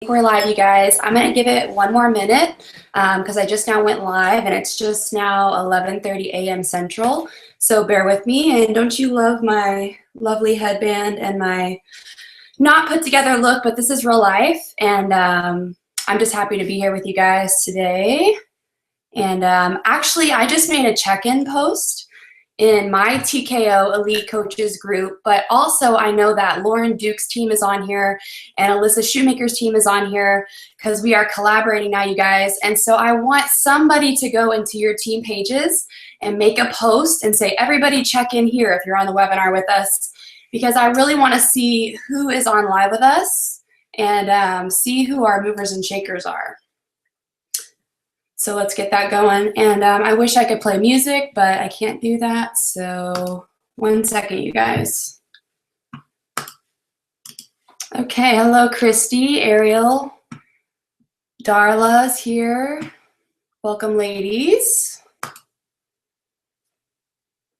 We're live, you guys. I'm going to give it one more minute because I just now went live and it's just now 11:30 a.m. Central. So bear with me. And don't you love my lovely headband and my not put together look, but this is real life. And I'm just happy to be here with you guys today. And actually, I just made a check-in post in my TKO Elite Coaches group, but also I know that Lauren Duke's team is on here and Alyssa Shoemaker's team is on here because we are collaborating now, you guys. And so I want somebody to go into your team pages and make a post and say, everybody check in here if you're on the webinar with us, because I really want to see who is on live with us and see who our movers and shakers are. So let's get that going. And I wish I could play music, but I can't do that. So 1 second, you guys. Okay, hello, Christy, Ariel, Darla's here. Welcome, ladies.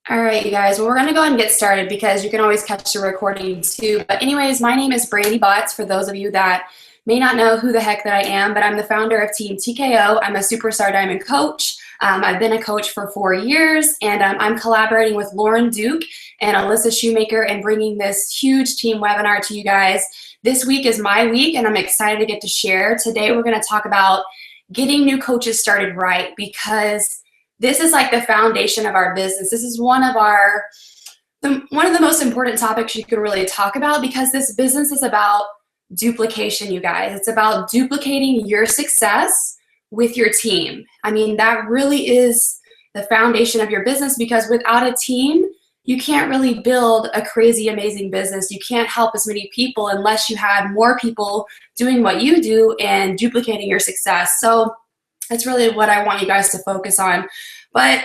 All right, you guys, well, we're gonna go ahead and get started because you can always catch the recording too. But anyways, my name is Brandi Botts, for those of you that may not know who the heck that I am, but I'm the founder of Team TKO. I'm a Superstar Diamond coach. I've been a coach for 4 years, and I'm collaborating with Lauren Duke and Alyssa Shoemaker and bringing this huge team webinar to you guys. This week is my week, and I'm excited to get to share. Today, we're gonna talk about getting new coaches started right, because this is like the foundation of our business. This is one of the most important topics you can really talk about, because this business is about duplication, you guys. It's about duplicating your success with your team. I mean, that really is the foundation of your business, because without a team, you can't really build a crazy, amazing business. You can't help as many people unless you have more people doing what you do and duplicating your success. So that's really what I want you guys to focus on. But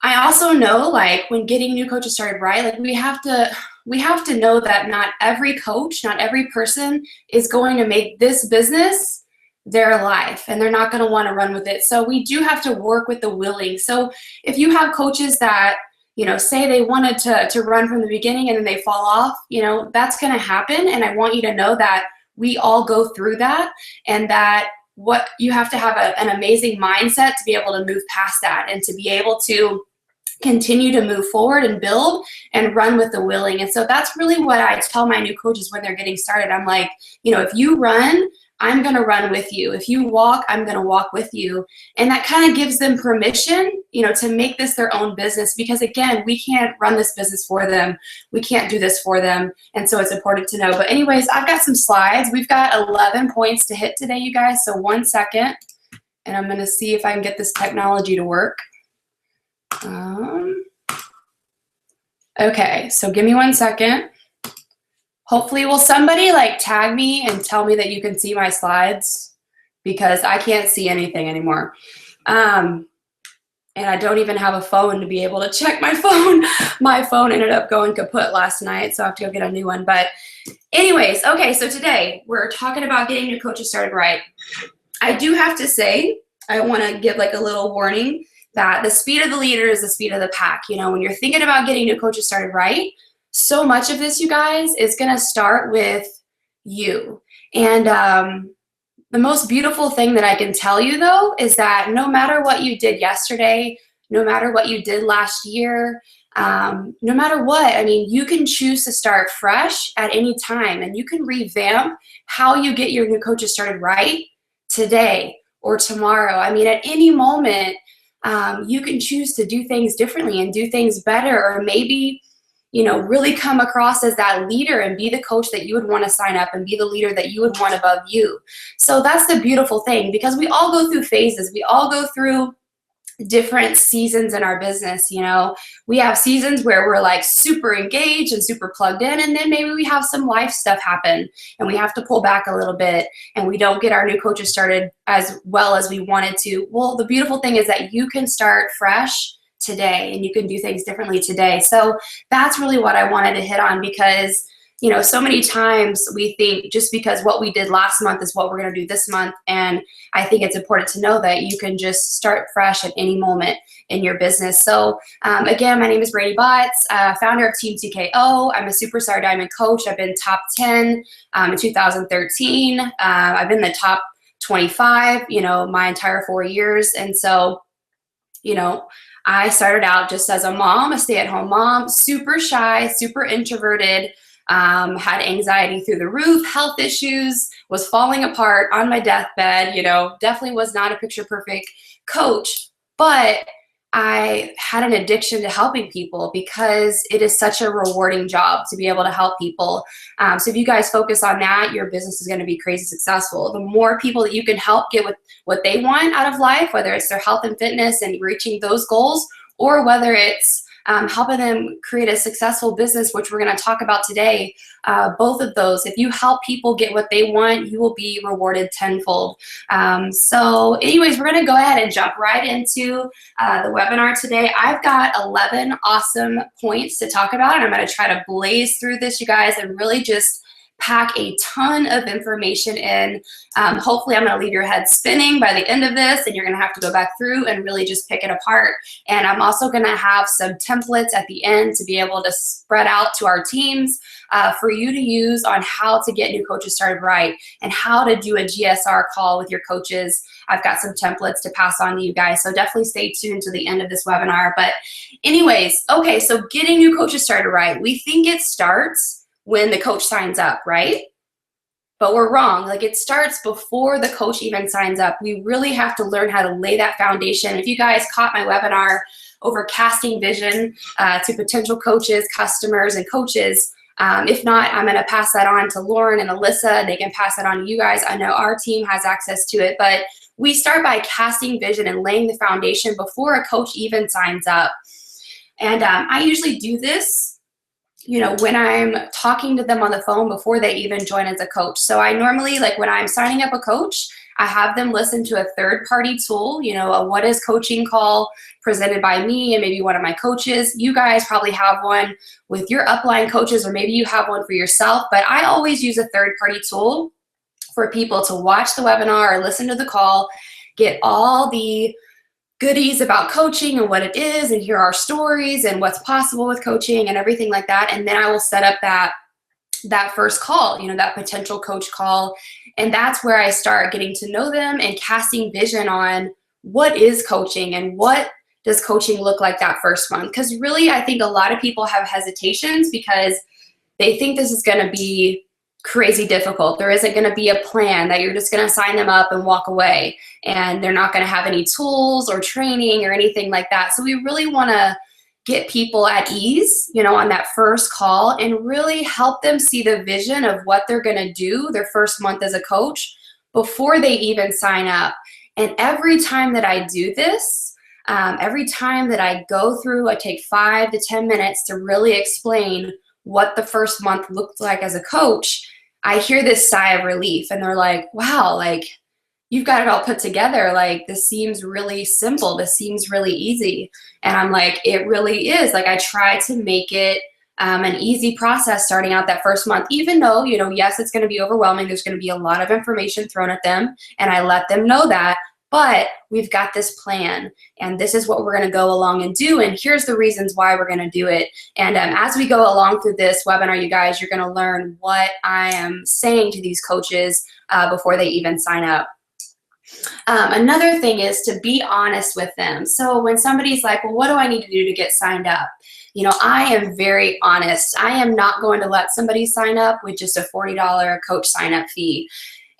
I also know, like, when getting new coaches started right, like we have to know that not every coach, not every person is going to make this business their life, and they're not going to want to run with it. So we do have to work with the willing. So if you have coaches that, say they wanted to run from the beginning and then they fall off, that's going to happen. And I want you to know that we all go through that, and that what you have to have an amazing mindset to be able to move past that and to be able to continue to move forward and build and run with the willing. And so that's really what I tell my new coaches when they're getting started. I'm like, if you run, I'm going to run with you. If you walk, I'm going to walk with you. And that kind of gives them permission, to make this their own business, because again, we can't run this business for them. We can't do this for them. And so it's important to know. But anyways, I've got some slides. We've got 11 points to hit today, you guys. So 1 second, and I'm going to see if I can get this technology to work. Okay, so give me 1 second. Hopefully, will somebody tag me and tell me that you can see my slides, because I can't see anything anymore. And I don't even have a phone to be able to check my phone. My phone ended up going kaput last night, so I have to go get a new one. But anyways, okay, so today we're talking about getting new coaches started right. I do have to say, I want to give a little warning that the speed of the leader is the speed of the pack. When you're thinking about getting new coaches started right, so much of this, you guys, is going to start with you. And the most beautiful thing that I can tell you, though, is that no matter what you did yesterday, no matter what you did last year, no matter what, I mean, you can choose to start fresh at any time, and you can revamp how you get your new coaches started right today or tomorrow. I mean, at any moment, you can choose to do things differently and do things better, or maybe really come across as that leader and be the coach that you would want to sign up and be the leader that you would want above you. So that's the beautiful thing, because we all go through phases. We all go through different seasons in our business. We have seasons where we're super engaged and super plugged in, and then maybe we have some life stuff happen and we have to pull back a little bit and we don't get our new coaches started as well as we wanted to. Well, the beautiful thing is that you can start fresh today and you can do things differently today. So that's really what I wanted to hit on, because so many times we think just because what we did last month is what we're going to do this month. And I think it's important to know that you can just start fresh at any moment in your business. So again, my name is Brandi Botts, founder of Team TKO. I'm a superstar diamond coach. I've been top 10 in 2013. I've been the top 25, my entire 4 years. And so, I started out just as a mom, a stay-at-home mom, super shy, super introverted, had anxiety through the roof, health issues, was falling apart on my deathbed, definitely was not a picture perfect coach, but I had an addiction to helping people because it is such a rewarding job to be able to help people. So if you guys focus on that, your business is going to be crazy successful. The more people that you can help get what they want out of life, whether it's their health and fitness and reaching those goals, or whether it's helping them create a successful business, which we're going to talk about today. Both of those, if you help people get what they want, you will be rewarded tenfold. So anyways, we're going to go ahead and jump right into the webinar today. I've got 11 awesome points to talk about, and I'm going to try to blaze through this, you guys, and really just pack a ton of information in. Hopefully I'm going to leave your head spinning by the end of this, and you're going to have to go back through and really just pick it apart. And I'm also going to have some templates at the end to be able to spread out to our teams for you to use on how to get new coaches started right and how to do a GSR call with your coaches. I've got some templates to pass on to you guys, so definitely stay tuned to the end of this webinar. But anyways, okay, so getting new coaches started right. We think it starts when the coach signs up, right? But we're wrong. Like, it starts before the coach even signs up. We really have to learn how to lay that foundation. If you guys caught my webinar over casting vision to potential coaches, customers, and coaches, if not, I'm going to pass that on to Lauren and Alyssa. They can pass that on to you guys. I know our team has access to it, but we start by casting vision and laying the foundation before a coach even signs up. And I usually do this when I'm talking to them on the phone before they even join as a coach. So I normally, like when I'm signing up a coach, I have them listen to a third-party tool, a What Is Coaching call presented by me and maybe one of my coaches. You guys probably have one with your upline coaches, or maybe you have one for yourself, but I always use a third-party tool for people to watch the webinar or listen to the call, get all the goodies about coaching and what it is, and hear our stories and what's possible with coaching and everything like that. And then I will set up that first call, that potential coach call. And that's where I start getting to know them and casting vision on what is coaching and what does coaching look like that first month. Because really, I think a lot of people have hesitations because they think this is going to be crazy difficult. There isn't going to be a plan, that you're just going to sign them up and walk away, and they're not going to have any tools or training or anything like that. So we really want to get people at ease, on that first call, and really help them see the vision of what they're going to do their first month as a coach before they even sign up. And every time that I do this, every time that I go through, I take 5 to 10 minutes to really explain what the first month looked like as a coach. I hear this sigh of relief, and they're like, wow, like, you've got it all put together. Like, this seems really simple. This seems really easy. And I'm like, it really is. Like, I try to make it an easy process starting out that first month, even though, yes, it's going to be overwhelming. There's going to be a lot of information thrown at them, and I let them know that. But we've got this plan, and this is what we're going to go along and do, and here's the reasons why we're going to do it. And as we go along through this webinar, you guys, you're going to learn what I am saying to these coaches before they even sign up. Another thing is to be honest with them. So when somebody's like, well, what do I need to do to get signed up? I am very honest. I am not going to let somebody sign up with just a $40 coach sign up fee.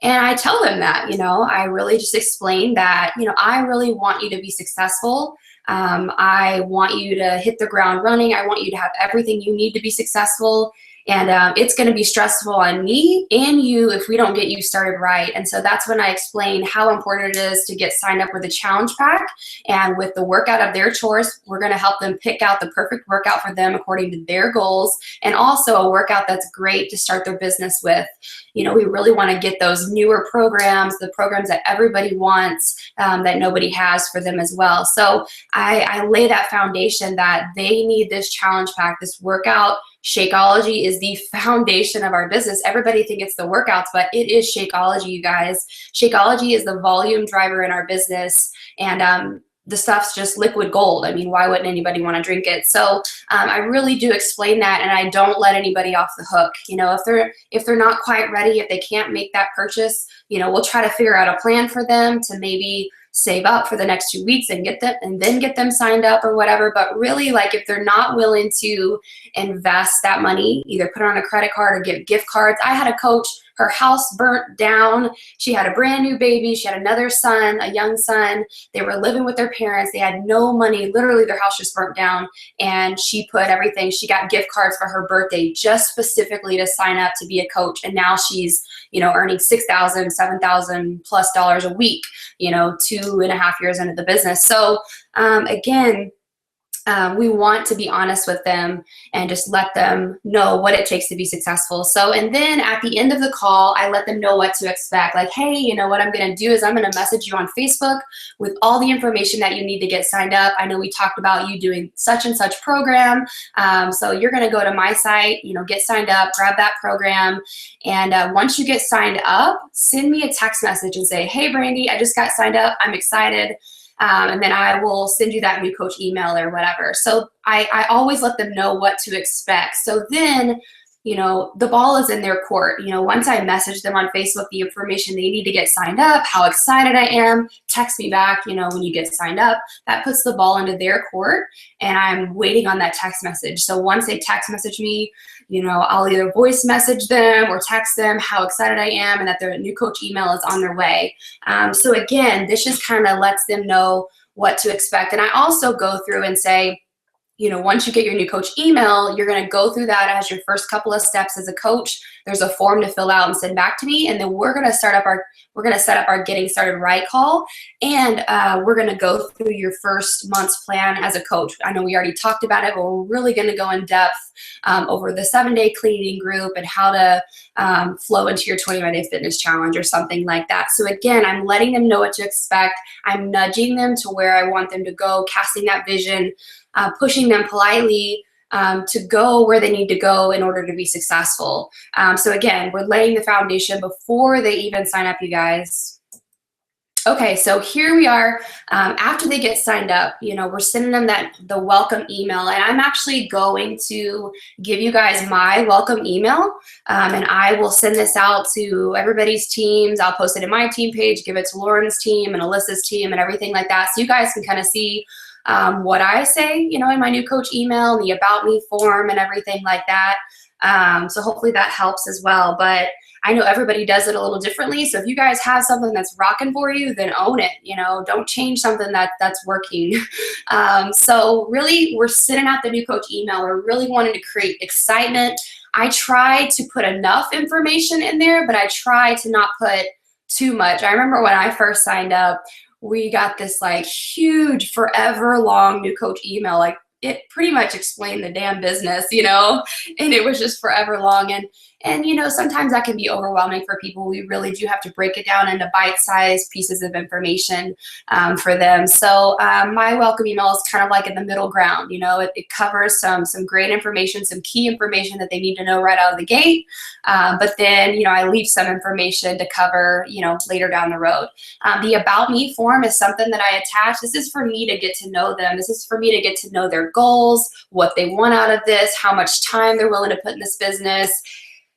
And I tell them that, I really just explain that, I really want you to be successful. I want you to hit the ground running. I want you to have everything you need to be successful. And it's going to be stressful on me and you if we don't get you started right. And so that's when I explain how important it is to get signed up with a challenge pack. And with the workout of their choice, we're going to help them pick out the perfect workout for them according to their goals, and also a workout that's great to start their business with. We really want to get those newer programs, the programs that everybody wants, that nobody has, for them as well. So I lay that foundation that they need this challenge pack, this workout Shakeology is the foundation of our business. Everybody think it's the workouts, but it is Shakeology, you guys. Shakeology is the volume driver in our business, and the stuff's just liquid gold. I mean, why wouldn't anybody want to drink it? So I really do explain that, and I don't let anybody off the hook. You know, if they're not quite ready, if they can't make that purchase, you know, we'll try to figure out a plan for them to maybe save up for the next 2 weeks and then get them signed up or whatever. But really, like, if they're not willing to invest that money, either put it on a credit card or give gift cards. I had a coach, her house burnt down. She had a brand new baby. She had another son, a young son. They were living with their parents. They had no money. Literally, their house just burnt down. And she put everything. She got gift cards for her birthday just specifically to sign up to be a coach. And now she's, you know, earning $6,000, $7,000 plus a week, you know, 2.5 years into the business. So again, we want to be honest with them and just let them know what it takes to be successful. So, and then at the end of the call, I let them know what to expect. Like, hey, you know, what I'm going to do is I'm going to message you on Facebook with all the information that you need to get signed up. I know we talked about you doing such and such program. So you're going to go to my site, you know, get signed up, grab that program. And once you get signed up, send me a text message and say, hey, Brandi, I just got signed up. I'm excited. And then I will send you that new coach email or whatever. So I always let them know what to expect. So then, you know, the ball is in their court. You know, once I message them on Facebook the information they need to get signed up, how excited I am, text me back, you know, when you get signed up. That puts the ball into their court, and I'm waiting on that text message. So once they text message me, you know, I'll either voice message them or text them how excited I am and that their new coach email is on their way. So again, this just kind of lets them know what to expect. And I also go through and say, you know, once you get your new coach email, you're going to go through that as your first couple of steps as a coach. There's a form to fill out and send back to me, and then we're going to set up our getting started right call, and we're going to go through your first month's plan as a coach. I know we already talked about it, but we're really going to go in depth over the 7-day cleaning group and how to flow into your 21-day fitness challenge or something like that. So again, I'm letting them know what to expect. I'm nudging them to where I want them to go, casting that vision, pushing them politely to go where they need to go in order to be successful. So again, we're laying the foundation before they even sign up, you guys. Okay, so here we are. After they get signed up, you know, we're sending them the welcome email, and I'm actually going to give you guys my welcome email, and I will send this out to everybody's teams. I'll post it in my team page, give it to Lauren's team and Alyssa's team and everything like that, so you guys can kind of see what I say, you know, in my new coach email and the about me form and everything like that. So hopefully that helps as well. But I know everybody does it a little differently. So if you guys have something that's rocking for you, then own it. You know, don't change something that's working. So really, we're sending out the new coach email. We're really wanting to create excitement. I try to put enough information in there, but I try to not put too much. I remember when I first signed up, we got this like huge forever long new coach email. Like, it pretty much explained the damn business, you know, and it was just forever long. And you know, sometimes that can be overwhelming for people. We really do have to break it down into bite-sized pieces of information for them. So my welcome email is kind of like in the middle ground. You know, it covers some great information, some key information that they need to know right out of the gate. But then, you know, I leave some information to cover, you know, later down the road. The About Me form is something that I attach. This is for me to get to know them. This is for me to get to know their goals, what they want out of this, how much time they're willing to put in this business,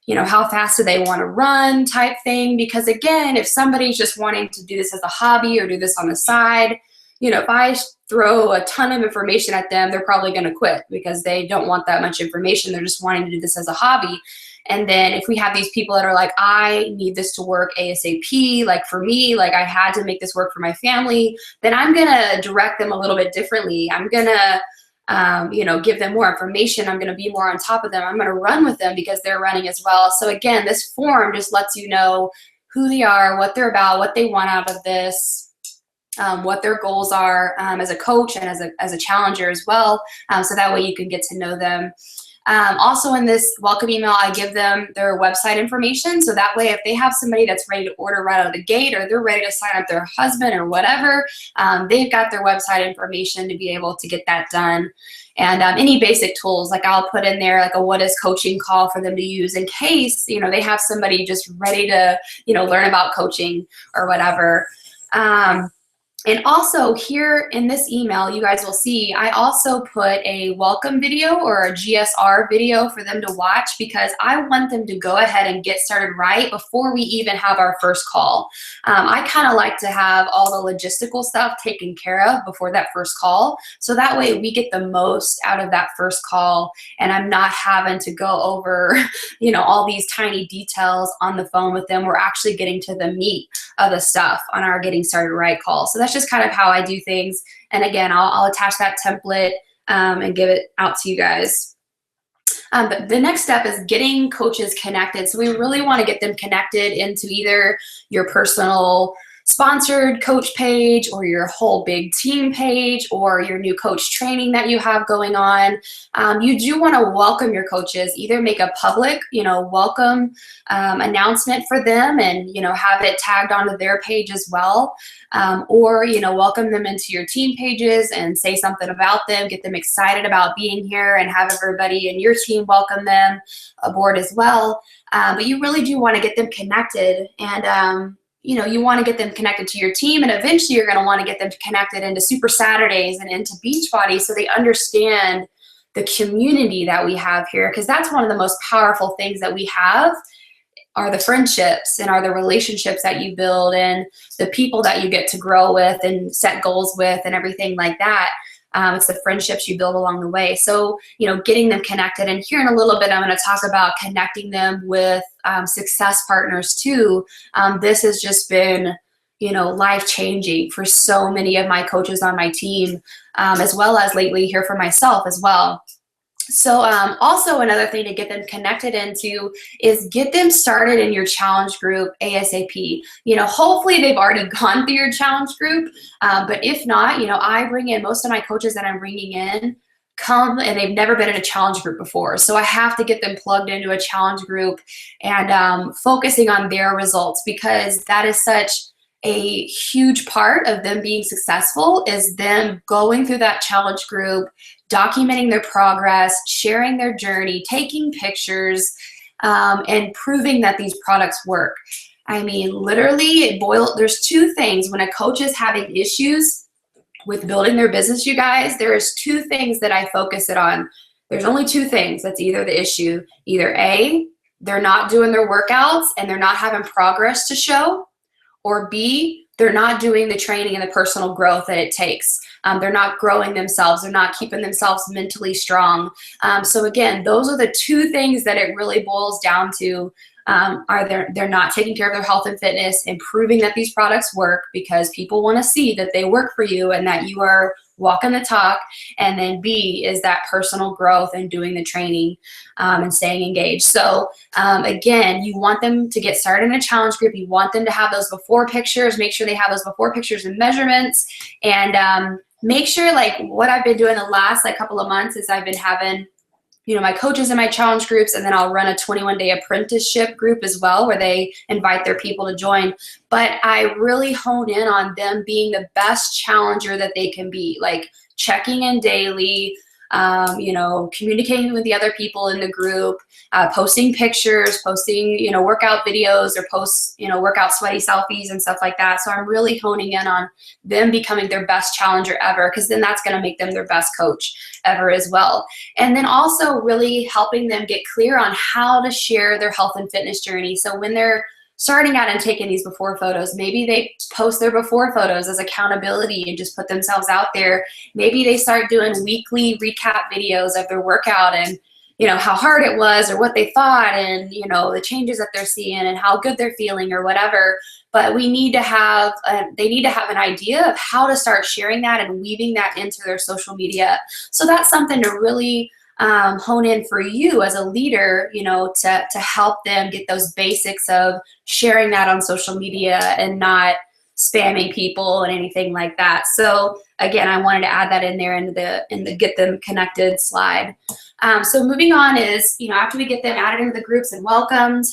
you know, how fast do they want to run type thing. Because again, if somebody's just wanting to do this as a hobby or do this on the side, you know, if I throw a ton of information at them, they're probably going to quit because they don't want that much information. They're just wanting to do this as a hobby. And then if we have these people that are like, I need this to work ASAP, like for me, like I had to make this work for my family, then I'm going to direct them a little bit differently. I'm going to you know, give them more information. I'm going to be more on top of them. I'm going to run with them because they're running as well. So again, this form just lets you know who they are, what they're about, what they want out of this, what their goals are as a coach and as a challenger as well. So that way you can get to know them. Also in this welcome email, I give them their website information. So that way, if they have somebody that's ready to order right out of the gate, or they're ready to sign up their husband or whatever, they've got their website information to be able to get that done. And any basic tools, like I'll put in there like a what is coaching call for them to use in case, they have somebody just ready to, learn about coaching or whatever. And also here in this email, you guys will see, I also put a welcome video or a GSR video for them to watch, because I want them to go ahead and get started right before we even have our first call. I kind of like to have all the logistical stuff taken care of before that first call. So that way we get the most out of that first call, and I'm not having to go over, all these tiny details on the phone with them. We're actually getting to the meat of the stuff on our getting started right call. So that's just kind of how I do things. And again, I'll attach that template and give it out to you guys. But the next step is getting coaches connected. So we really want to get them connected into either your personal sponsored coach page, or your whole big team page, or your new coach training that you have going on. You do want to welcome your coaches, either make a public, welcome announcement for them, and, have it tagged onto their page as well. Or, welcome them into your team pages and say something about them, get them excited about being here, and have everybody in your team welcome them aboard as well. But you really do want to get them connected, and you want to get them connected to your team, and eventually you're going to want to get them connected into Super Saturdays and into Beachbody, so they understand the community that we have here, because that's one of the most powerful things that we have, are the friendships and are the relationships that you build and the people that you get to grow with and set goals with and everything like that. It's the friendships you build along the way. So, getting them connected. And here in a little bit, I'm going to talk about connecting them with success partners too. This has just been, life-changing for so many of my coaches on my team, as well as lately here for myself as well. So also another thing to get them connected into is get them started in your challenge group ASAP. Hopefully they've already gone through your challenge group, but if not, I bring in most of my coaches that I'm bringing in come and they've never been in a challenge group before. So I have to get them plugged into a challenge group and focusing on their results, because that is such a huge part of them being successful, is them going through that challenge group, documenting their progress, sharing their journey, taking pictures, and proving that these products work. I mean, literally, there's two things when a coach is having issues with building their business, you guys. There's two things that I focus it on. There's only two things that's either the issue. Either A, they're not doing their workouts and they're not having progress to show, or B, they're not doing the training and the personal growth that it takes. They're not growing themselves. They're not keeping themselves mentally strong. So again, those are the two things that it really boils down to. They're not taking care of their health and fitness, and proving that these products work, because people want to see that they work for you and that you are walking the talk. And then B is that personal growth and doing the training and staying engaged. So again, you want them to get started in a challenge group. You want them to have those before pictures. Make sure they have those before pictures and measurements. And make sure, like what I've been doing the last couple of months is I've been having my coaches in my challenge groups, and then I'll run a 21-day apprenticeship group as well, where they invite their people to join. But I really hone in on them being the best challenger that they can be, like checking in daily, communicating with the other people in the group, posting pictures, posting, workout videos, or post, workout sweaty selfies and stuff like that. So I'm really honing in on them becoming their best challenger ever, because then that's going to make them their best coach ever as well. And then also really helping them get clear on how to share their health and fitness journey. So when they're starting out and taking these before photos, maybe they post their before photos as accountability and just put themselves out there. Maybe they start doing weekly recap videos of their workout and how hard it was, or what they thought, and the changes that they're seeing and how good they're feeling or whatever. But they need to have an idea of how to start sharing that and weaving that into their social media. So that's something to really hone in for you as a leader, to help them get those basics of sharing that on social media and not spamming people and anything like that. So again, I wanted to add that in there in the get them connected slide. So moving on is, after we get them added into the groups and welcomed,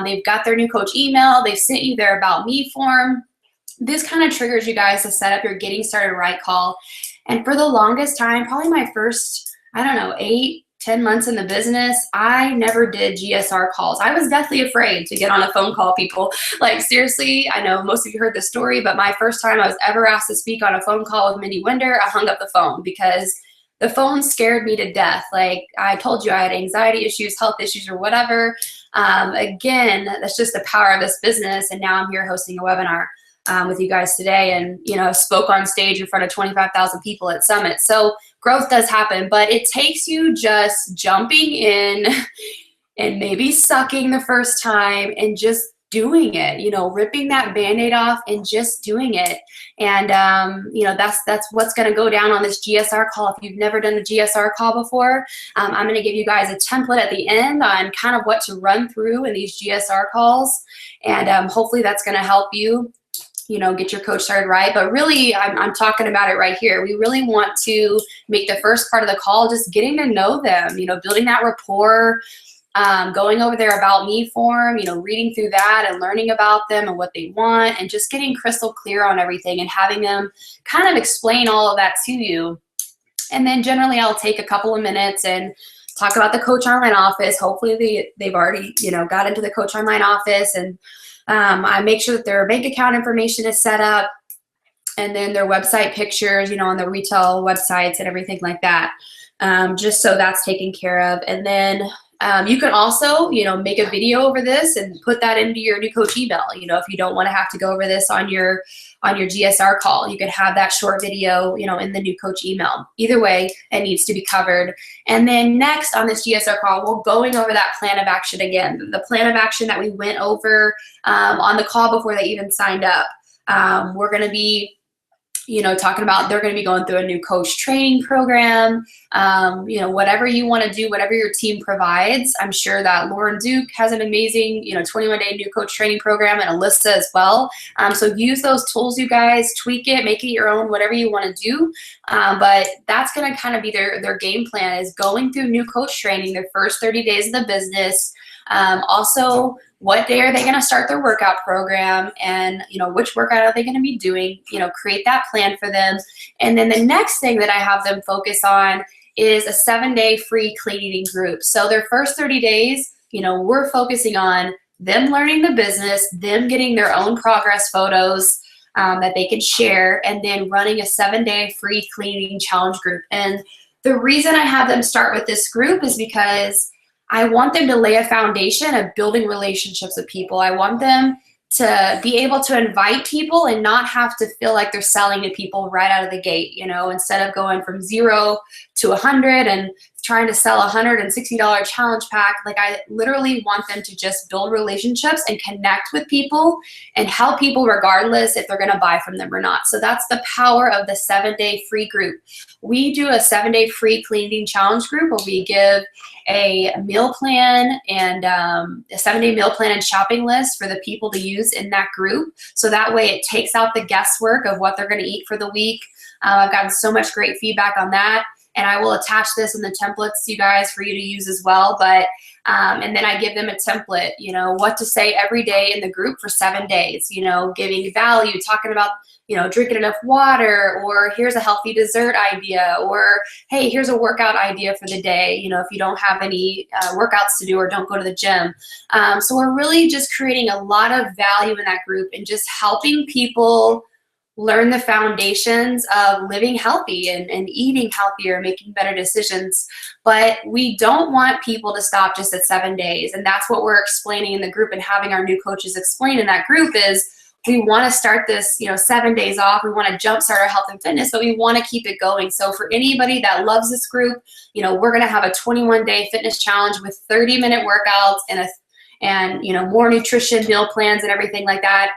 they've got their new coach email, they've sent you their About Me form. This kind of triggers you guys to set up your Getting Started Right call. And for the longest time, probably my first, 8-10 months in the business, I never did GSR calls. I was deathly afraid to get on a phone call, people. Like, seriously, I know most of you heard the story, but my first time I was ever asked to speak on a phone call with Mindy Winder, I hung up the phone because the phone scared me to death. Like I told you, I had anxiety issues, health issues, or whatever. Again, that's just the power of this business. And now I'm here hosting a webinar with you guys today, and spoke on stage in front of 25,000 people at Summit. So growth does happen, but it takes you just jumping in and maybe sucking the first time and just doing it, ripping that Band-Aid off and just doing it. And, that's what's going to go down on this GSR call. If you've never done a GSR call before, I'm going to give you guys a template at the end on kind of what to run through in these GSR calls. And hopefully that's going to help you, get your coach started right. But really, I'm talking about it right here. We really want to make the first part of the call just getting to know them, building that rapport, going over their About Me form, reading through that and learning about them and what they want, and just getting crystal clear on everything and having them kind of explain all of that to you. And then generally I'll take a couple of minutes and talk about the Coach Online office. Hopefully they've already, got into the Coach Online office, and I make sure that their bank account information is set up, and then their website pictures, on the retail websites and everything like that, just so that's taken care of. And then you can also, make a video over this and put that into your new coach email. If you don't want to have to go over this on your GSR call, you could have that short video, in the new coach email. Either way, it needs to be covered. And then next on this GSR call, we're going over that plan of action again, the plan of action that we went over on the call before they even signed up. We're going to be talking about they're going to be going through a new coach training program, whatever you want to do, whatever your team provides. I'm sure that Lauren Duke has an amazing, 21-day new coach training program, and Alyssa as well. So use those tools, you guys, tweak it, make it your own, whatever you want to do. But that's going to kind of be their game plan, is going through new coach training, their first 30 days of the business. Also, what day are they going to start their workout program, and which workout are they going to be doing? Create that plan for them. And then the next thing that I have them focus on is a 7-day free clean eating group. So their first 30 days, we're focusing on them learning the business, them getting their own progress photos that they can share, and then running a 7-day free clean eating challenge group. And the reason I have them start with this group is because I want them to lay a foundation of building relationships with people. I want them to be able to invite people and not have to feel like they're selling to people right out of the gate, instead of going from 0 to 100 and trying to sell a $160 challenge pack. Like, I literally want them to just build relationships and connect with people and help people regardless if they're going to buy from them or not. So that's the power of the 7-day free group. We do a 7-day free clean eating challenge group where we give a meal plan and a 7-day meal plan and shopping list for the people to use in that group. So that way it takes out the guesswork of what they're going to eat for the week. I've gotten so much great feedback on that. And I will attach this in the templates, you guys, for you to use as well. But and then I give them a template, what to say every day in the group for 7 days, giving value, talking about, drinking enough water, or here's a healthy dessert idea, or hey, here's a workout idea for the day, if you don't have any workouts to do or don't go to the gym. So we're really just creating a lot of value in that group and just helping people learn the foundations of living healthy and eating healthier, making better decisions. But we don't want people to stop just at 7 days. And that's what we're explaining in the group and having our new coaches explain in that group is we want to start this, 7 days off. We want to jumpstart our health and fitness, but we want to keep it going. So for anybody that loves this group, we're going to have a 21-day fitness challenge with 30-minute workouts and more nutrition, meal plans, and everything like that,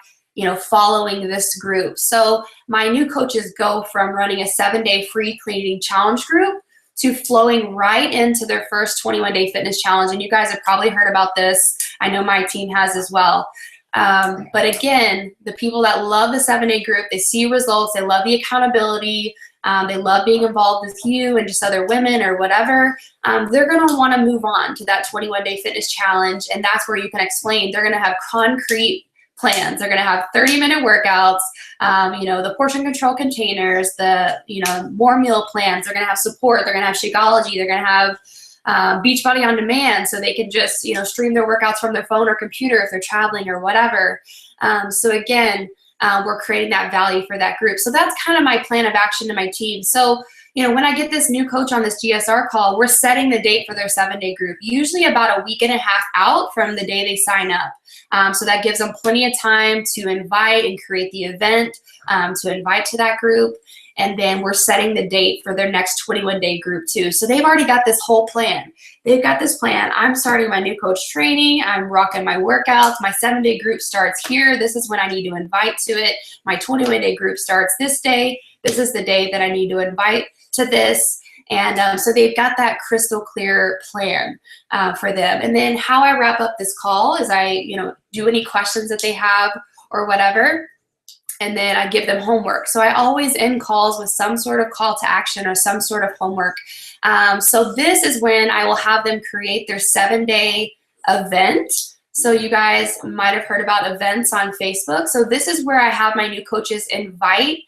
following this group. So my new coaches go from running a 7-day free clean eating challenge group to flowing right into their first 21-day fitness challenge. And you guys have probably heard about this. I know my team has as well. But again, the people that love the 7-day group, they see results, they love the accountability, they love being involved with you and just other women or whatever, they're going to want to move on to that 21-day fitness challenge. And that's where you can explain. They're going to have concrete plans. They're going to have 30-minute workouts, the portion control containers, the, more meal plans. They're going to have support. They're going to have Shakeology. They're going to have Beachbody on demand, so they can just, stream their workouts from their phone or computer if they're traveling or whatever. So again, we're creating that value for that group. So that's kind of my plan of action to my team. So, when I get this new coach on this GSR call, we're setting the date for their 7-day group, usually about a week and a half out from the day they sign up. So that gives them plenty of time to invite and create the event, to invite to that group. And then we're setting the date for their next 21-day group too. So they've already got this whole plan. They've got this plan. I'm starting my new coach training. I'm rocking my workouts. My 7-day group starts here. This is when I need to invite to it. My 21-day group starts this day. This is the day that I need to invite to this. And so they've got that crystal clear plan for them. And then how I wrap up this call is I, do any questions that they have or whatever. And then I give them homework. So I always end calls with some sort of call to action or some sort of homework. So this is when I will have them create their 7-day event. So you guys might have heard about events on Facebook. So this is where I have my new coaches invite.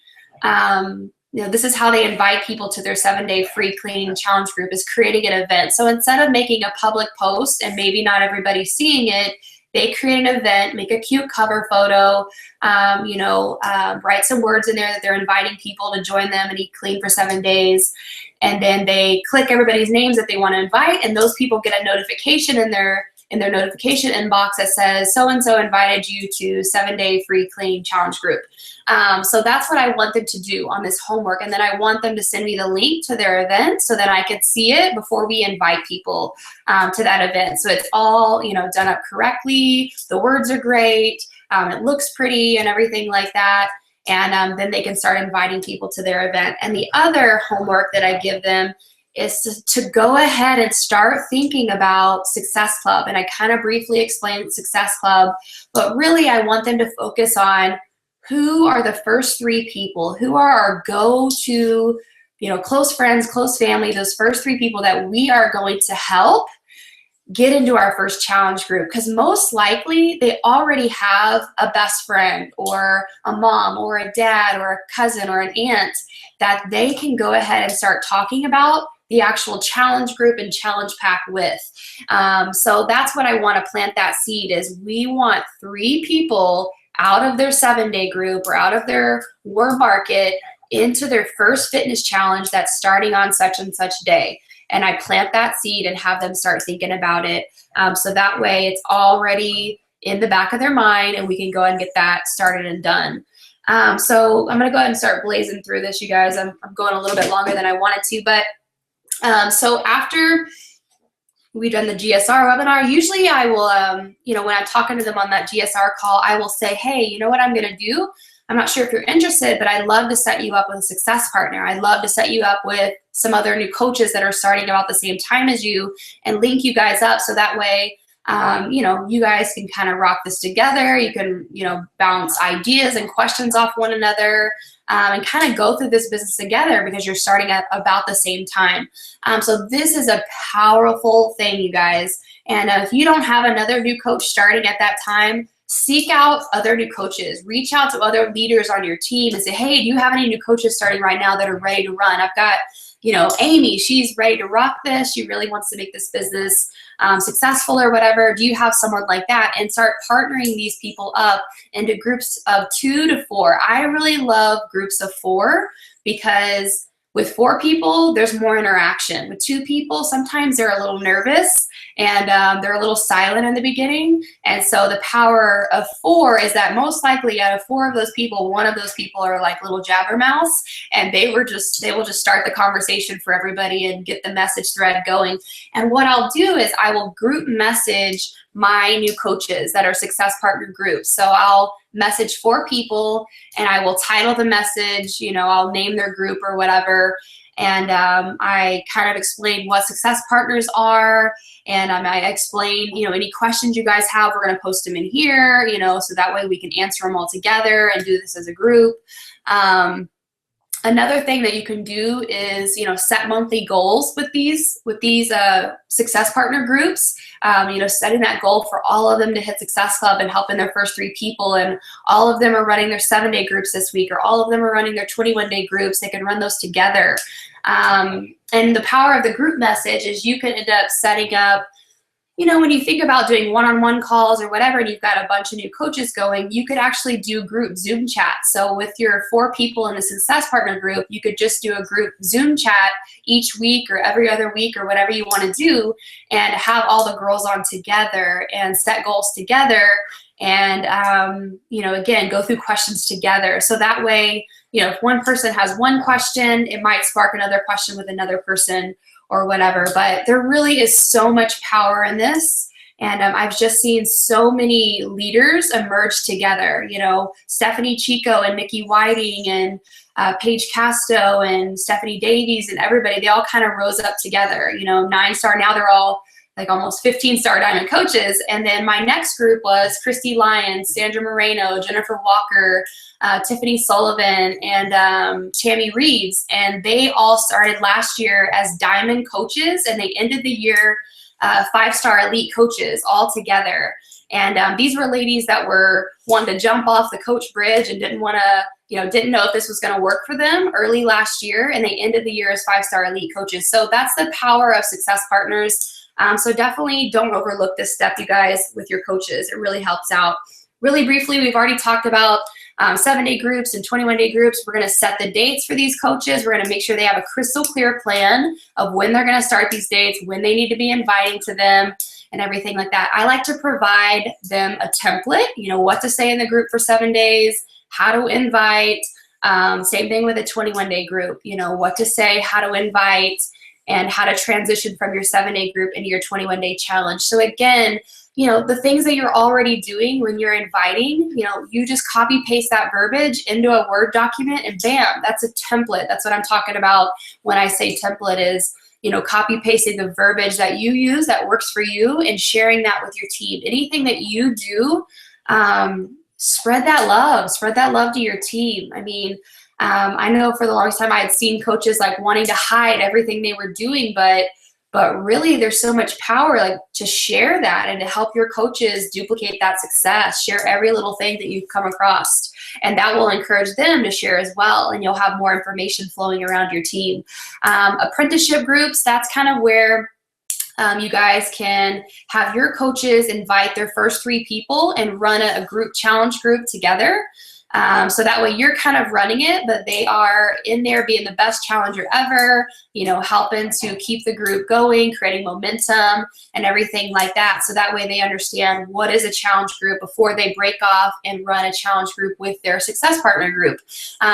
This is how they invite people to their 7-day free cleaning challenge group, is creating an event. So instead of making a public post and maybe not everybody seeing it, they create an event, make a cute cover photo, write some words in there that they're inviting people to join them and eat clean for 7 days. And then they click everybody's names that they want to invite, and those people get a notification in their notification inbox that says, so-and-so invited you to 7-day free clean challenge group. So that's what I want them to do on this homework. And then I want them to send me the link to their event so that I can see it before we invite people to that event. So it's all, done up correctly. The words are great. It looks pretty and everything like that. And then they can start inviting people to their event. And the other homework that I give them is to go ahead and start thinking about Success Club. And I kind of briefly explained Success Club, but really I want them to focus on who are the first 3 people, who are our go-to, close friends, close family, those first 3 people that we are going to help get into our first challenge group. Because most likely they already have a best friend or a mom or a dad or a cousin or an aunt that they can go ahead and start talking about the actual challenge group and challenge pack with. So that's what I want to plant that seed, is we want 3 people out of their 7-day group or out of their warm market into their first fitness challenge that's starting on such and such day. And I plant that seed and have them start thinking about it. So that way it's already in the back of their mind and we can go ahead and get that started and done. So I'm gonna go ahead and start blazing through this, you guys. I'm going a little bit longer than I wanted to, but so after we've done the GSR webinar, usually I will, when I'm talking to them on that GSR call, I will say, hey, you know what I'm gonna do? I'm not sure if you're interested, but I'd love to set you up with a success partner. I'd love to set you up with some other new coaches that are starting about the same time as you and link you guys up so that way, you guys can kind of rock this together. You can, bounce ideas and questions off one another and kind of go through this business together because you're starting at about the same time. So this is a powerful thing, you guys. And if you don't have another new coach starting at that time, seek out other new coaches. Reach out to other leaders on your team and say, hey, do you have any new coaches starting right now that are ready to run? I've got, Amy, she's ready to rock this. She really wants to make this business successful or whatever. Do you have someone like that? And start partnering these people up into groups of 2 to 4. I really love groups of 4 because with 4 people, there's more interaction. With 2 people, sometimes they're a little nervous and they're a little silent in the beginning. And so the power of 4 is that most likely out of 4 of those people, 1 of those people are like little jabbermouths, and they will just start the conversation for everybody and get the message thread going. And what I'll do is I will group message my new coaches that are success partner groups. So I'll message 4 people and I will title the message, I'll name their group or whatever. And I kind of explain what success partners are. And I explain, any questions you guys have, we're going to post them in here, so that way we can answer them all together and do this as a group. Another thing that you can do is, set monthly goals with these success partner groups. Setting that goal for all of them to hit Success Club and helping their first 3 people, and all of them are running their 7-day groups this week, or all of them are running their 21-day groups. They can run those together. And the power of the group message is you can end up setting up, when you think about doing one-on-one calls or whatever, and you've got a bunch of new coaches going, you could actually do group Zoom chats. So with your 4 people in the Success Partner group, you could just do a group Zoom chat each week or every other week or whatever you want to do, and have all the girls on together and set goals together, and, again, go through questions together. So that way, if one person has one question, it might spark another question with another person or whatever. But there really is so much power in this. And I've just seen so many leaders emerge together. Stephanie Chico and Nikki Whiting and Paige Casto and Stephanie Davies and everybody, they all kind of rose up together. 9-star, now they're all like almost 15-star diamond coaches. And then my next group was Christy Lyons, Sandra Moreno, Jennifer Walker, Tiffany Sullivan, and Tammy Reeves. And they all started last year as diamond coaches, and they ended the year 5-star elite coaches all together. And these were ladies that were wanting to jump off the coach bridge and didn't want to, didn't know if this was going to work for them early last year, and they ended the year as 5-star elite coaches. So that's the power of Success Partners. So definitely don't overlook this step, you guys, with your coaches. It really helps out. Really briefly, we've already talked about 7-day groups and 21-day groups. We're going to set the dates for these coaches. We're going to make sure they have a crystal clear plan of when they're going to start these dates, when they need to be inviting to them, and everything like that. I like to provide them a template, what to say in the group for 7 days, how to invite. Same thing with a 21-day group, what to say, how to invite, and how to transition from your 7-day group into your 21-day challenge. So again, the things that you're already doing when you're inviting, you just copy paste that verbiage into a Word document, and bam, that's a template. That's what I'm talking about when I say template is, copy pasting the verbiage that you use that works for you and sharing that with your team. Anything that you do, spread that love to your team. I know for the longest time I had seen coaches like wanting to hide everything they were doing, but really there's so much power like to share that and to help your coaches duplicate that success. Share every little thing that you've come across, and that will encourage them to share as well, and you'll have more information flowing around your team. Apprenticeship groups, that's kind of where you guys can have your coaches invite their first 3 people and run a group challenge group together. So that way you're kind of running it, but they are in there being the best challenger ever, helping to keep the group going, creating momentum and everything like that. So that way they understand what is a challenge group before they break off and run a challenge group with their success partner group.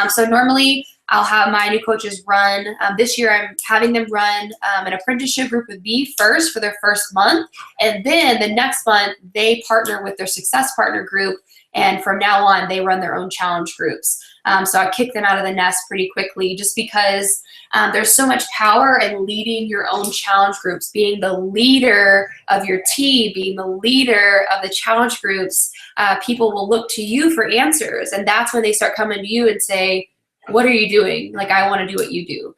So normally I'll have my new coaches run, this year I'm having them run an apprenticeship group with me first for their first month. And then the next month they partner with their success partner group. And from now on, they run their own challenge groups. So I kick them out of the nest pretty quickly just because there's so much power in leading your own challenge groups, being the leader of your team, being the leader of the challenge groups. People will look to you for answers. And that's when they start coming to you and say, what are you doing? Like, I want to do what you do,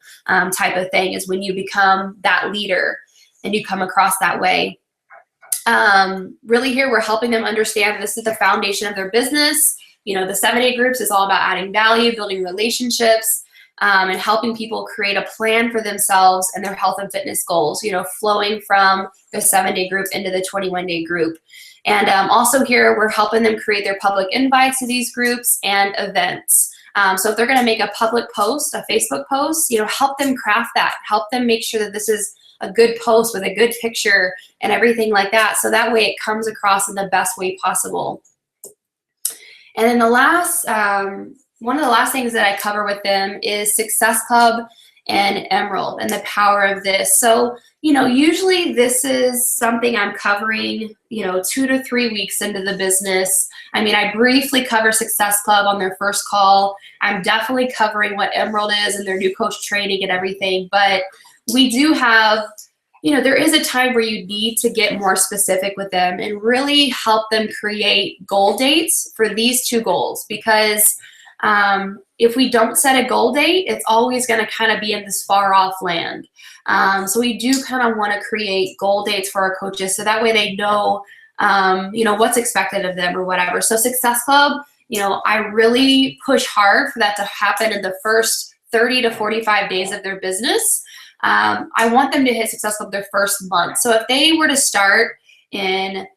type of thing is when you become that leader and you come across that way. Really here, we're helping them understand this is the foundation of their business. The 7-day groups is all about adding value, building relationships, and helping people create a plan for themselves and their health and fitness goals, flowing from the 7-day group into the 21-day group. And also here, we're helping them create their public invites to these groups and events. So if they're going to make a public post, a Facebook post, help them craft that, help them make sure that this is a good post with a good picture and everything like that. So that way it comes across in the best way possible. And then the last, one of the last things that I cover with them is Success Club and Emerald and the power of this. So, usually this is something I'm covering, 2 to 3 weeks into the business. I briefly cover Success Club on their first call. I'm definitely covering what Emerald is and their new coach training and everything, but we do have, there is a time where you need to get more specific with them and really help them create goal dates for these 2 goals, because If we don't set a goal date, it's always going to kind of be in this far off land. So we do kind of want to create goal dates for our coaches so that way they know, what's expected of them or whatever. So Success Club, I really push hard for that to happen in the first 30 to 45 days of their business. I want them to hit Success Club their first month. So if they were to start in,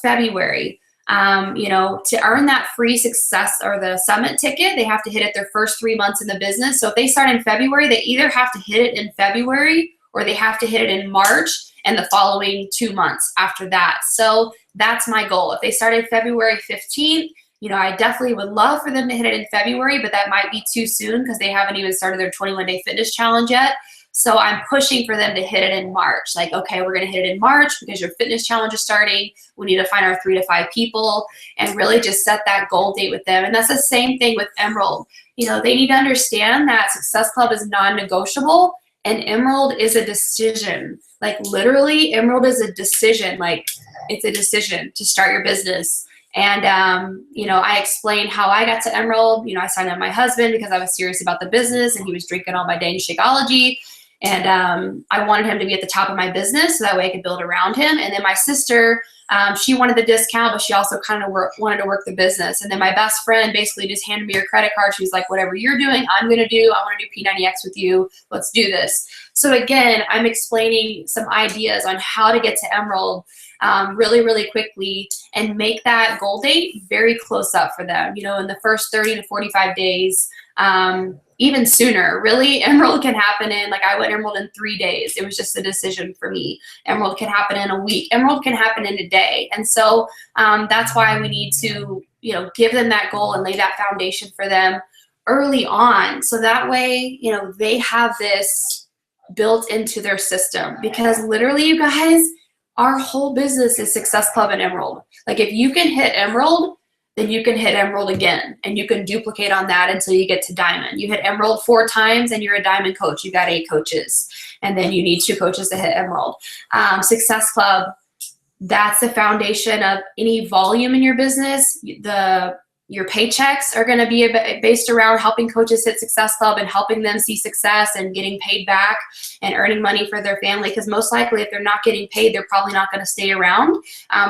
February, to earn that free success or the summit ticket, they have to hit it their first 3 months in the business. So if they start in February, they either have to hit it in February or they have to hit it in March and the following 2 months after that. So that's my goal. If they started February 15th, I definitely would love for them to hit it in February, but that might be too soon because they haven't even started their 21-day fitness challenge yet. So I'm pushing for them to hit it in March. Like, okay, we're going to hit it in March because your fitness challenge is starting. We need to find our 3 to 5 people and really just set that goal date with them. And that's the same thing with Emerald. They need to understand that Success Club is non-negotiable and Emerald is a decision. Like literally, Emerald is a decision. Like it's a decision to start your business. And, I explained how I got to Emerald. I signed up my husband because I was serious about the business and he was drinking all my Danish Shakeology. And I wanted him to be at the top of my business so that way I could build around him. And then my sister, she wanted the discount, but she also kind of wanted to work the business. And then my best friend basically just handed me her credit card. She was like, whatever you're doing, I'm going to do. I want to do P90X with you. Let's do this. So again, I'm explaining some ideas on how to get to Emerald really, really quickly and make that goal date very close up for them, in the first 30 to 45 days. Even sooner, really. Emerald can happen in, I went Emerald in 3 days. It was just a decision for me. Emerald can happen in a week. Emerald can happen in a day. And so that's why we need to, give them that goal and lay that foundation for them early on. So that way, they have this built into their system because literally, you guys, our whole business is Success Club and Emerald. Like if you can hit Emerald, then you can hit Emerald again and you can duplicate on that until you get to Diamond. You hit Emerald 4 times and you're a Diamond coach. You got 8 coaches and then you need 2 coaches to hit Emerald. Success Club, that's the foundation of any volume in your business. Your paychecks are going to be based around helping coaches hit Success Club and helping them see success and getting paid back and earning money for their family. Because most likely if they're not getting paid, they're probably not going to stay around.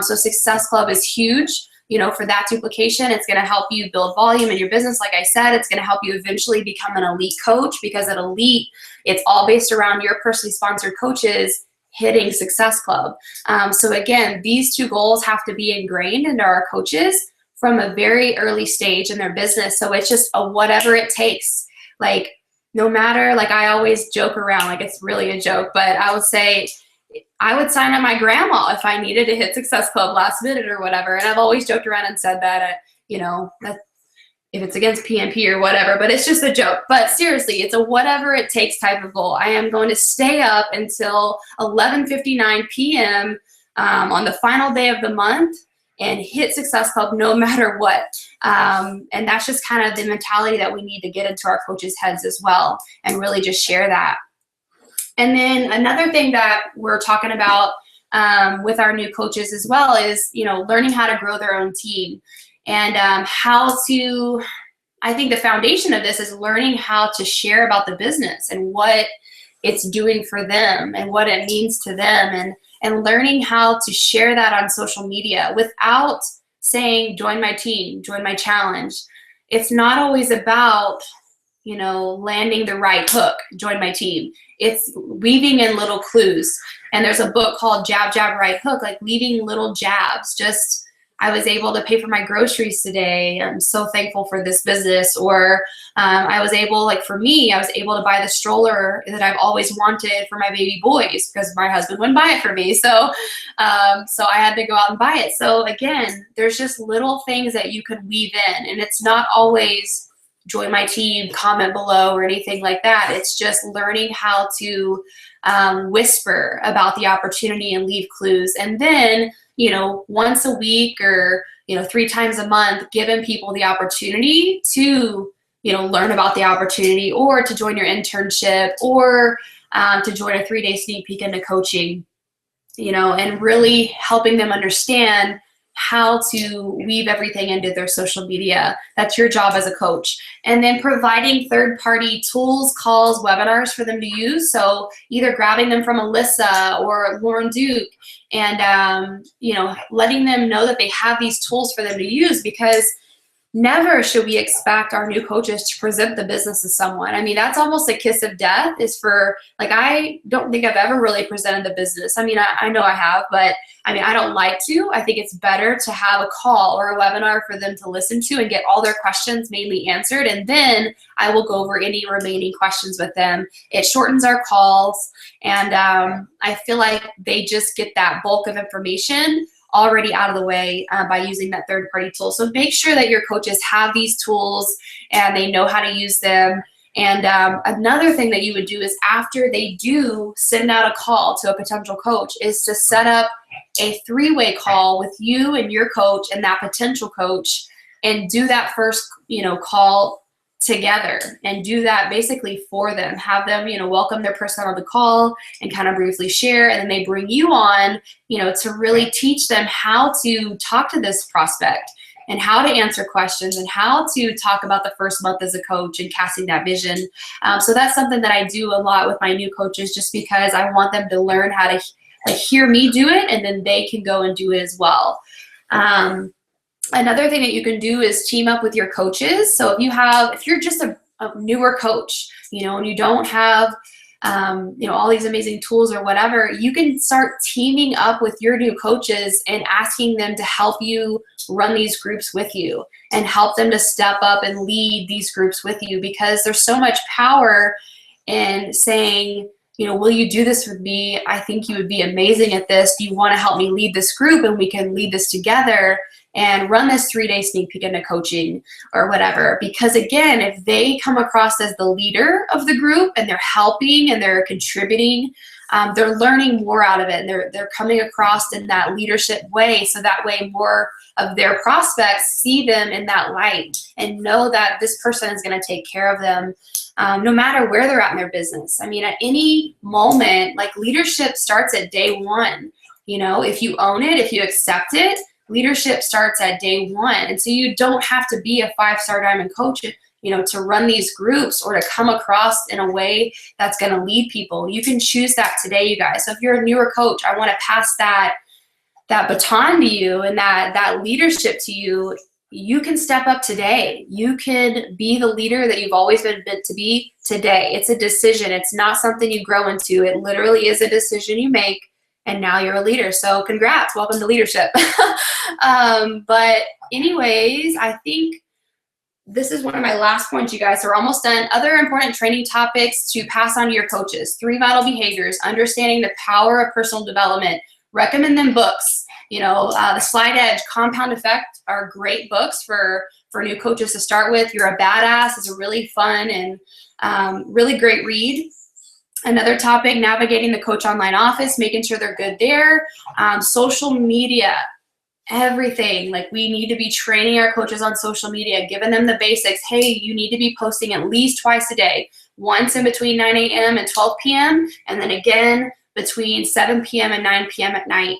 So Success Club is huge. For that duplication, it's going to help you build volume in your business. Like I said, it's going to help you eventually become an elite coach because at elite, it's all based around your personally sponsored coaches hitting Success Club. So again, these 2 goals have to be ingrained into our coaches from a very early stage in their business. So it's just a whatever it takes. Like no matter, I always joke around, it's really a joke, but I would say, I would sign up my grandma if I needed to hit Success Club last minute or whatever. And I've always joked around and said that, that if it's against PMP or whatever, but it's just a joke. But seriously, it's a whatever it takes type of goal. I am going to stay up until 11:59 p.m. On the final day of the month and hit Success Club no matter what. And that's just kind of the mentality that we need to get into our coaches' heads as well and really just share that. And then another thing that we're talking about with our new coaches as well is, learning how to grow their own team and I think the foundation of this is learning how to share about the business and what it's doing for them and what it means to them and learning how to share that on social media without saying, join my team, join my challenge. It's not always about, landing the right hook, join my team. It's weaving in little clues. And there's a book called Jab, Jab, Right Hook, leaving little jabs. Just, I was able to pay for my groceries today. I'm so thankful for this business. Or I was able, for me, I was able to buy the stroller that I've always wanted for my baby boys because my husband wouldn't buy it for me. So I had to go out and buy it. So again, there's just little things that you could weave in. And it's not always join my team, comment below, or anything like that. It's just learning how to whisper about the opportunity and leave clues. And then, once a week or, 3 times a month, giving people the opportunity to, learn about the opportunity or to join your internship or to join a 3-day sneak peek into coaching, and really helping them understand how to weave everything into their social media. That's your job as a coach. And then providing third-party tools, calls, webinars for them to use. So either grabbing them from Alyssa or Lauren Duke and, letting them know that they have these tools for them to use, because never should we expect our new coaches to present the business to someone. I mean, that's almost a kiss of death, is for, like, I don't think I've ever really presented the business. I mean, I know I have, but I mean, I don't like to. I think it's better to have a call or a webinar for them to listen to and get all their questions mainly answered. And then I will go over any remaining questions with them. It shortens our calls. And I feel like they just get that bulk of information already out of the way by using that third-party tool. So make sure that your coaches have these tools and they know how to use them. And another thing that you would do is, after they do send out a call to a potential coach, is to set up a three-way call with you and your coach and that potential coach, and do that first, call together, and do that basically for them. Have them, welcome their person on the call and kind of briefly share, and then they bring you on, to really teach them how to talk to this prospect and how to answer questions and how to talk about the first month as a coach and casting that vision. So that's something that I do a lot with my new coaches, just because I want them to learn how to hear me do it, and then they can go and do it as well. Another thing that you can do is team up with your coaches. So if you're just a newer coach, and you don't have, all these amazing tools or whatever, you can start teaming up with your new coaches and asking them to help you run these groups with you, and help them to step up and lead these groups with you, because there's so much power in saying, will you do this with me? I think you would be amazing at this. Do you want to help me lead this group, and we can lead this together and run this 3-day sneak peek into coaching or whatever? Because again, if they come across as the leader of the group and they're helping and they're contributing, they're learning more out of it, and they're coming across in that leadership way. So that way more of their prospects see them in that light and know that this person is going to take care of them, no matter where they're at in their business. I mean, at any moment, like, leadership starts at day one. If you own it, if you accept it, leadership starts at day one. And so you don't have to be a 5-star diamond coach, to run these groups or to come across in a way that's going to lead people. You can choose that today, you guys. So if you're a newer coach, I want to pass that baton to you and that leadership to you. You can step up today. You can be the leader that you've always been meant to be today. It's a decision. It's not something you grow into. It literally is a decision you make, and now you're a leader. So congrats, welcome to leadership. But anyways, I think this is one of my last points, you guys. So we're almost done. Other important training topics to pass on to your coaches: 3 vital behaviors, understanding the power of personal development. Recommend them books. The Slide Edge, Compound Effect are great books for new coaches to start with. You're a Badass is a really fun and really great read. Another topic: navigating the coach online office, making sure they're good there. Social media, everything. Like, we need to be training our coaches on social media, giving them the basics. Hey, you need to be posting at least twice a day, once in between 9 a.m. and 12 p.m., and then again between 7 p.m. and 9 p.m. at night.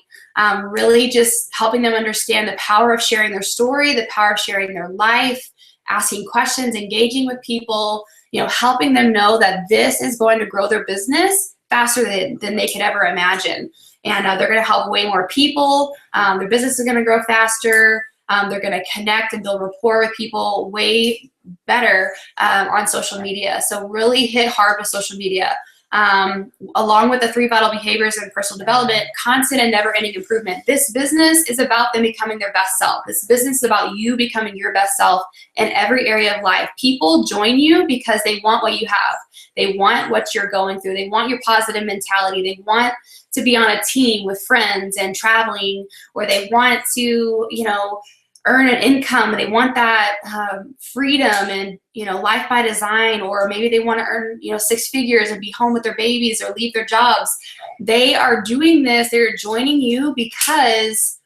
Really just helping them understand the power of sharing their story, the power of sharing their life, asking questions, engaging with people, helping them know that this is going to grow their business faster than they could ever imagine. And they're going to help way more people. Their business is going to grow faster. They're going to connect and build rapport with people way better on social media. So really hit hard with social media. Along with the 3 vital behaviors and personal development, constant and never-ending improvement. This business is about them becoming their best self. This business is about you becoming your best self in every area of life. People join you because they want what you have. They want what you're going through. They want your positive mentality. They want to be on a team with friends and traveling, or they want to, earn an income, and they want that freedom and, life by design, or maybe they want to earn, 6 figures and be home with their babies or leave their jobs. They are doing this. They're joining you because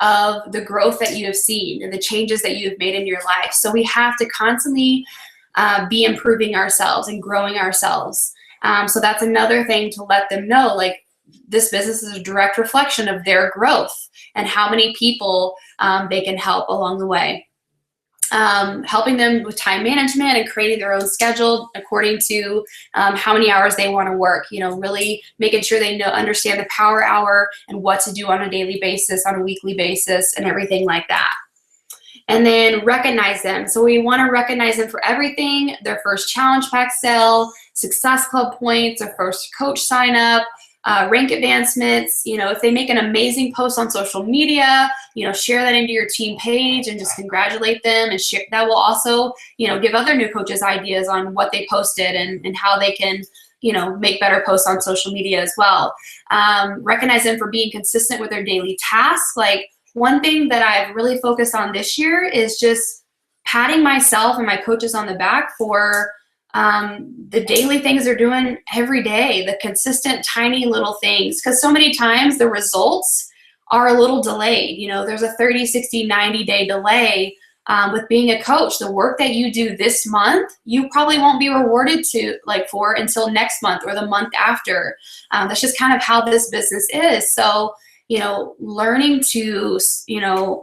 of the growth that you have seen and the changes that you have made in your life. So we have to constantly be improving ourselves and growing ourselves. So that's another thing to let them know, like, this business is a direct reflection of their growth and how many people they can help along the way. Helping them with time management and creating their own schedule according to how many hours they want to work. Really making sure they understand the power hour and what to do on a daily basis, on a weekly basis, and everything like that. And then recognize them. So we want to recognize them for everything: their first challenge pack sale, success club points, their first coach sign up, rank advancements. If they make an amazing post on social media, share that into your team page and just congratulate them, and share. That will also, give other new coaches ideas on what they posted and how they can, make better posts on social media as well. Recognize them for being consistent with their daily tasks. Like, one thing that I've really focused on this year is just patting myself and my coaches on the back for the daily things they're doing every day, the consistent tiny little things. Because so many times the results are a little delayed. There's a 30, 60, 90-day delay with being a coach. The work that you do this month, you probably won't be rewarded for until next month or the month after. That's just kind of how this business is. So, learning to,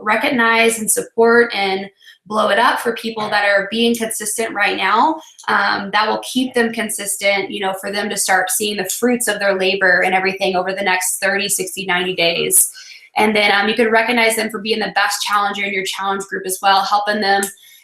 recognize and support and blow it up for people that are being consistent right now, that will keep them consistent, for them to start seeing the fruits of their labor and everything over the next 30, 60, 90 days. And then you can recognize them for being the best challenger in your challenge group as well, helping them.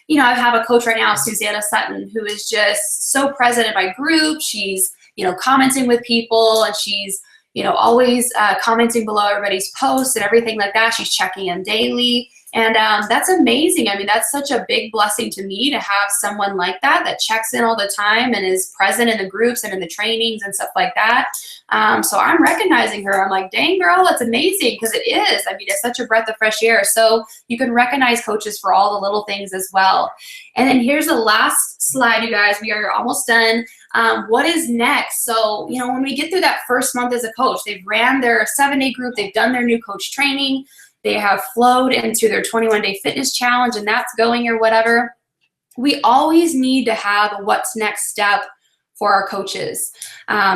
I have a coach right now, Susanna Sutton, who is just so present in my group. She's, commenting with people, and she's, always commenting below everybody's posts and everything like that. She's checking in daily. And that's amazing. I mean, that's such a big blessing to me to have someone like that checks in all the time and is present in the groups and in the trainings and stuff like that. So I'm recognizing her. I'm like, dang, girl, that's amazing, because it is. I mean, it's such a breath of fresh air. So you can recognize coaches for all the little things as well. And then here's the last slide, you guys. We are almost done. What is next? So, when we get through that first month as a coach, they've ran their 7-day group, they've done their new coach training, they have flowed into their 21-day fitness challenge, and that's going or whatever. We always need to have a what's next step for our coaches.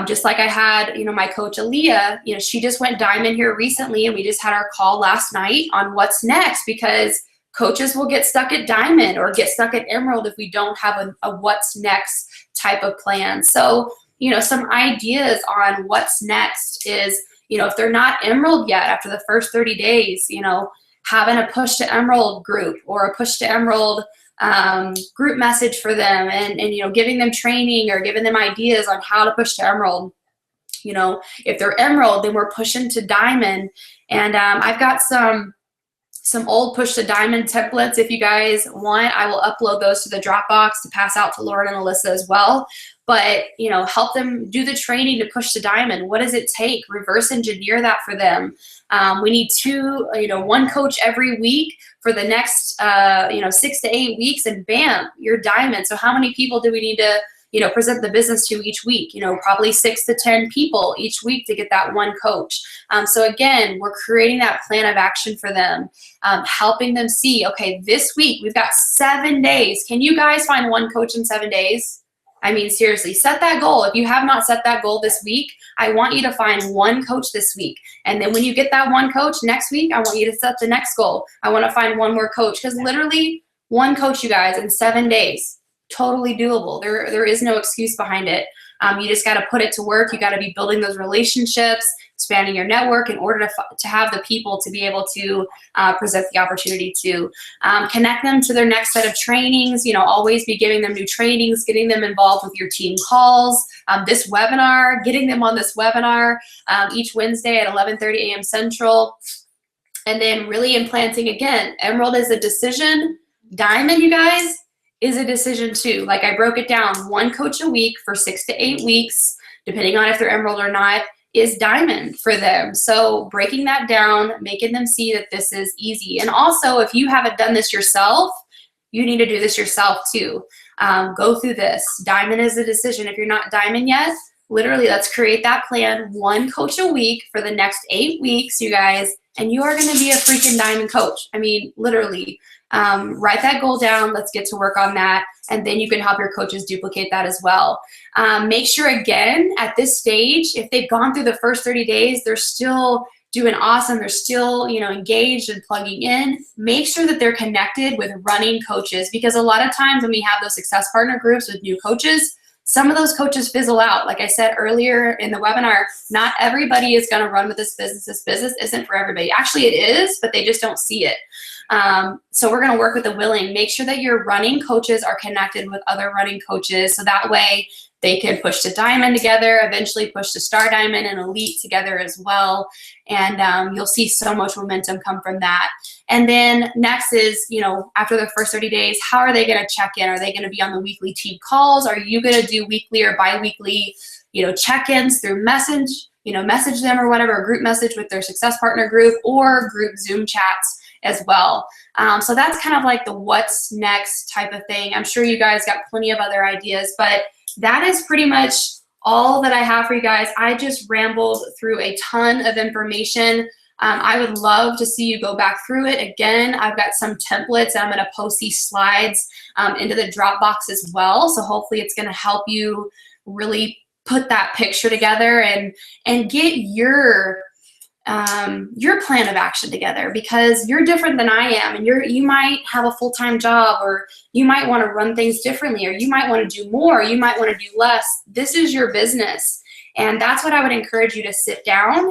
Just like I had, my coach Aaliyah, she just went diamond here recently, and we just had our call last night on what's next, because coaches will get stuck at diamond or get stuck at emerald if we don't have a what's next type of plan. So, some ideas on what's next is, if they're not emerald yet after the first 30 days, having a push to emerald group or a push to emerald group message for them, and giving them training or giving them ideas on how to push to emerald. If they're emerald, then we're pushing to diamond. And I've got some old push to diamond templates. If you guys want, I will upload those to the Dropbox to pass out to Lauren and Alyssa as well. But, help them do the training to push to diamond. What does it take? Reverse engineer that for them. We need one coach every week for the next, 6 to 8 weeks, and bam, you're diamond. So how many people do we need to, present the business to each week? Probably 6 to 10 people each week to get that one coach. So again, we're creating that plan of action for them, helping them see, okay, this week we've got 7 days. Can you guys find one coach in 7 days? I mean, seriously, set that goal. If you have not set that goal this week, I want you to find one coach this week. And then when you get that one coach next week, I want you to set the next goal. I want to find one more coach, because literally one coach, you guys, in 7 days, totally doable. There is no excuse behind it. You just got to put it to work. You got to be building those relationships, expanding your network in order to have the people to be able to present the opportunity to. Connect them to their next set of trainings. Always be giving them new trainings, getting them involved with your team calls. This webinar, getting them on this webinar each Wednesday at 11:30 a.m. Central. And then really implanting, again, emerald is a decision. Diamond, you guys, is a decision too. Like, I broke it down, one coach a week for 6 to 8 weeks, depending on if they're emerald or not, is diamond for them. So breaking that down, making them see that this is easy. And also, if you haven't done this yourself, you need to do this yourself too. Go through this. Diamond is a decision. If you're not diamond yet, literally, let's create that plan, one coach a week for the next 8 weeks, you guys, and you are gonna be a freaking diamond coach. I mean, literally. Write that goal down. Let's get to work on that. And then you can help your coaches duplicate that as well. Make sure, again, at this stage, if they've gone through the first 30 days, they're still doing awesome, they're still, engaged and plugging in, make sure that they're connected with running coaches, because a lot of times when we have those success partner groups with new coaches, some of those coaches fizzle out. Like I said earlier in the webinar, not everybody is going to run with this business. This business isn't for everybody. Actually, it is, but they just don't see it. So we're going to work with the willing. Make sure that your running coaches are connected with other running coaches, so that way they can push to diamond together, eventually push to star diamond and elite together as well. And you'll see so much momentum come from that. And then next is, after the first 30 days, how are they going to check in? Are they going to be on the weekly team calls? Are you going to do weekly or bi-weekly, check-ins through message them or whatever, group message with their success partner group, or group Zoom chats as well. So that's kind of like the what's next type of thing. I'm sure you guys got plenty of other ideas, but that is pretty much all that I have for you guys. I just rambled through a ton of information. I would love to see you go back through it. Again, I've got some templates. I'm going to post these slides into the Dropbox as well. So hopefully it's going to help you really put that picture together and get your plan of action together, because you're different than I am, and you might have a full-time job, or you might want to run things differently, or you might want to do more, you might want to do less. This is your business, and that's what I would encourage you to sit down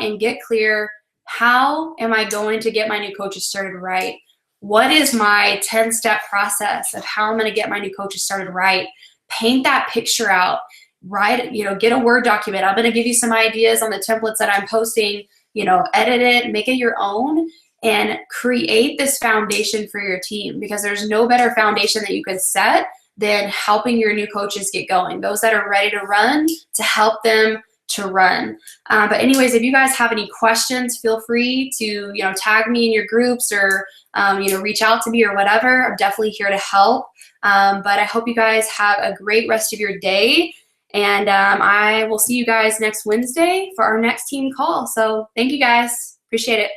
and get clear. How am I going to get my new coaches started right? What is my 10-step process of how I'm going to get my new coaches started right? Paint that picture out. Get a Word document. I'm going to give you some ideas on the templates that I'm posting, edit it, make it your own, and create this foundation for your team, because there's no better foundation that you can set than helping your new coaches get going, those that are ready to run, to help them to run. But anyways, if you guys have any questions, feel free to, tag me in your groups, or, reach out to me or whatever. I'm definitely here to help. But I hope you guys have a great rest of your day. And I will see you guys next Wednesday for our next team call. So thank you guys. Appreciate it.